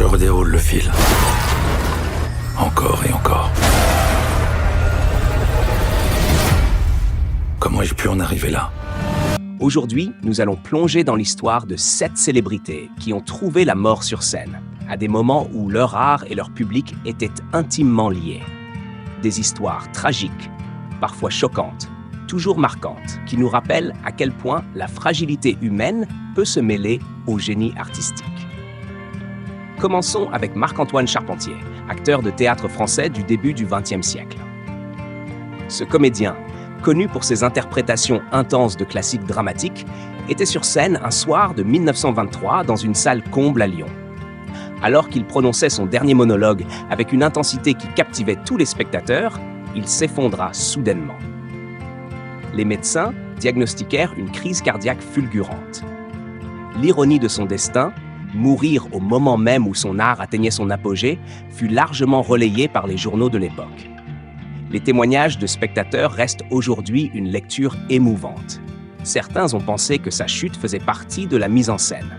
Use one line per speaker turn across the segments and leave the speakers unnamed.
Je redéroule le fil. Encore et encore. Comment ai-je pu en arriver là?
Aujourd'hui, nous allons plonger dans l'histoire de 7 célébrités qui ont trouvé la mort sur scène, à des moments où leur art et leur public étaient intimement liés. Des histoires tragiques, parfois choquantes, toujours marquantes, qui nous rappellent à quel point la fragilité humaine peut se mêler au génie artistique. Commençons avec Marc-Antoine Charpentier, acteur de théâtre français du début du XXe siècle. Ce comédien, connu pour ses interprétations intenses de classiques dramatiques, était sur scène un soir de 1923 dans une salle comble à Lyon. Alors qu'il prononçait son dernier monologue avec une intensité qui captivait tous les spectateurs, il s'effondra soudainement. Les médecins diagnostiquèrent une crise cardiaque fulgurante. L'ironie de son destin, mourir au moment même où son art atteignait son apogée, fut largement relayée par les journaux de l'époque. Les témoignages de spectateurs restent aujourd'hui une lecture émouvante. Certains ont pensé que sa chute faisait partie de la mise en scène.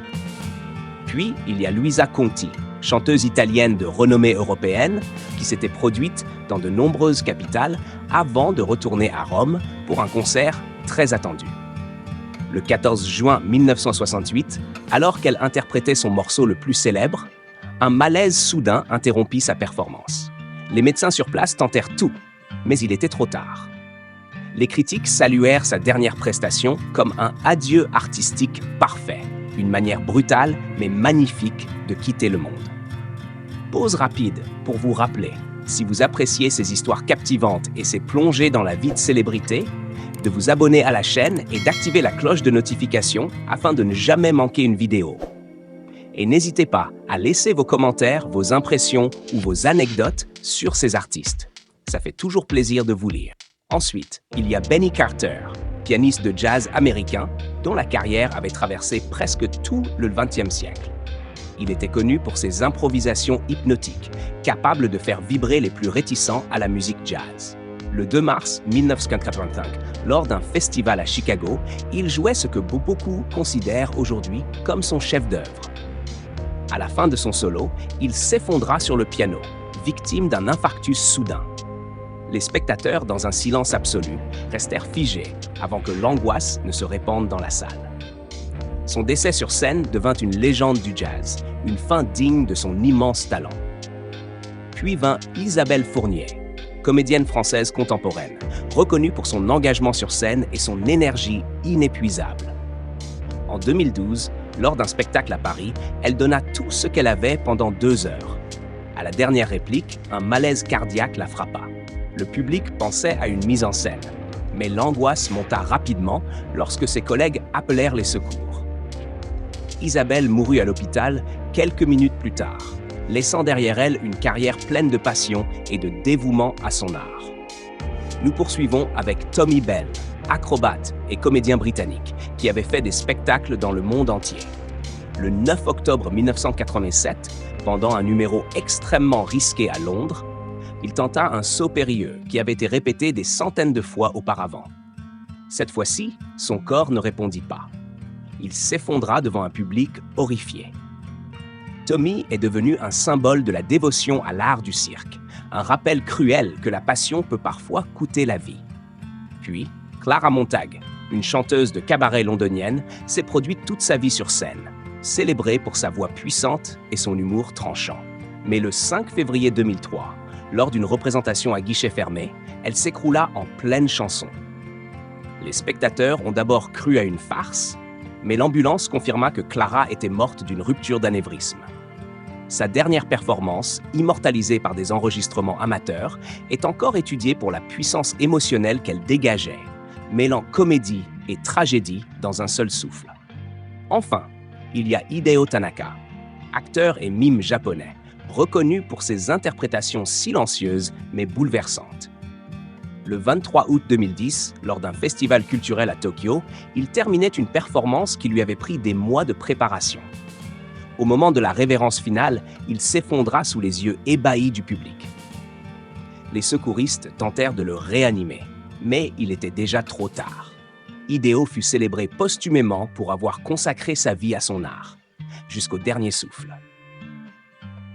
Puis, il y a Luisa Conti, chanteuse italienne de renommée européenne, qui s'était produite dans de nombreuses capitales avant de retourner à Rome pour un concert très attendu. Le 14 juin 1968, alors qu'elle interprétait son morceau le plus célèbre, un malaise soudain interrompit sa performance. Les médecins sur place tentèrent tout, mais il était trop tard. Les critiques saluèrent sa dernière prestation comme un adieu artistique parfait, une manière brutale mais magnifique de quitter le monde. Pause rapide pour vous rappeler, si vous appréciez ces histoires captivantes et ces plongées dans la vie de célébrités, de vous abonner à la chaîne et d'activer la cloche de notification afin de ne jamais manquer une vidéo. Et n'hésitez pas à laisser vos commentaires, vos impressions ou vos anecdotes sur ces artistes. Ça fait toujours plaisir de vous lire. Ensuite, il y a Benny Carter, pianiste de jazz américain dont la carrière avait traversé presque tout le XXe siècle. Il était connu pour ses improvisations hypnotiques, capables de faire vibrer les plus réticents à la musique jazz. Le 2 mars 1985, lors d'un festival à Chicago, il jouait ce que beaucoup considèrent aujourd'hui comme son chef-d'œuvre. À la fin de son solo, il s'effondra sur le piano, victime d'un infarctus soudain. Les spectateurs, dans un silence absolu, restèrent figés avant que l'angoisse ne se répande dans la salle. Son décès sur scène devint une légende du jazz, une fin digne de son immense talent. Puis vint Isabelle Fournier, comédienne française contemporaine, reconnue pour son engagement sur scène et son énergie inépuisable. En 2012, lors d'un spectacle à Paris, elle donna tout ce qu'elle avait pendant 2 heures. À la dernière réplique, un malaise cardiaque la frappa. Le public pensait à une mise en scène, mais l'angoisse monta rapidement lorsque ses collègues appelèrent les secours. Isabelle mourut à l'hôpital quelques minutes plus tard, laissant derrière elle une carrière pleine de passion et de dévouement à son art. Nous poursuivons avec Tommy Bell, acrobate et comédien britannique, qui avait fait des spectacles dans le monde entier. Le 9 octobre 1987, pendant un numéro extrêmement risqué à Londres, il tenta un saut périlleux qui avait été répété des centaines de fois auparavant. Cette fois-ci, son corps ne répondit pas. Il s'effondra devant un public horrifié. Tommy est devenu un symbole de la dévotion à l'art du cirque, un rappel cruel que la passion peut parfois coûter la vie. Puis, Clara Montag, une chanteuse de cabaret londonienne, s'est produite toute sa vie sur scène, célébrée pour sa voix puissante et son humour tranchant. Mais le 5 février 2003, lors d'une représentation à guichet fermé, elle s'écroula en pleine chanson. Les spectateurs ont d'abord cru à une farce, mais l'ambulance confirma que Clara était morte d'une rupture d'anévrisme. Sa dernière performance, immortalisée par des enregistrements amateurs, est encore étudiée pour la puissance émotionnelle qu'elle dégageait, mêlant comédie et tragédie dans un seul souffle. Enfin, il y a Hideo Tanaka, acteur et mime japonais, reconnu pour ses interprétations silencieuses mais bouleversantes. Le 23 août 2010, lors d'un festival culturel à Tokyo, il terminait une performance qui lui avait pris des mois de préparation. Au moment de la révérence finale, il s'effondra sous les yeux ébahis du public. Les secouristes tentèrent de le réanimer, mais il était déjà trop tard. Hideo fut célébré posthumément pour avoir consacré sa vie à son art, jusqu'au dernier souffle.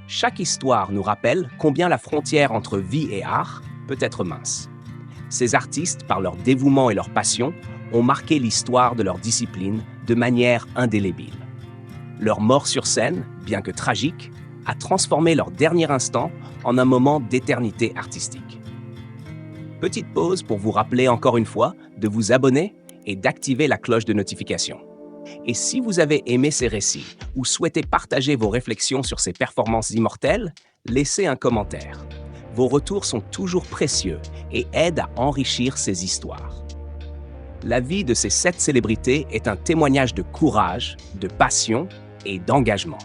Chaque histoire nous rappelle combien la frontière entre vie et art peut être mince. Ces artistes, par leur dévouement et leur passion, ont marqué l'histoire de leur discipline de manière indélébile. Leur mort sur scène, bien que tragique, a transformé leur dernier instant en un moment d'éternité artistique. Petite pause pour vous rappeler encore une fois de vous abonner et d'activer la cloche de notification. Et si vous avez aimé ces récits ou souhaitez partager vos réflexions sur ces performances immortelles, laissez un commentaire. Vos retours sont toujours précieux et aident à enrichir ces histoires. La vie de ces 7 célébrités est un témoignage de courage, de passion et d'engagement.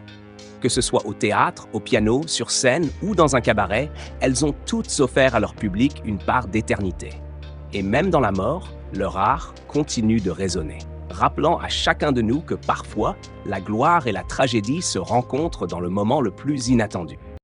Que ce soit au théâtre, au piano, sur scène ou dans un cabaret, elles ont toutes offert à leur public une part d'éternité. Et même dans la mort, leur art continue de résonner, rappelant à chacun de nous que parfois, la gloire et la tragédie se rencontrent dans le moment le plus inattendu.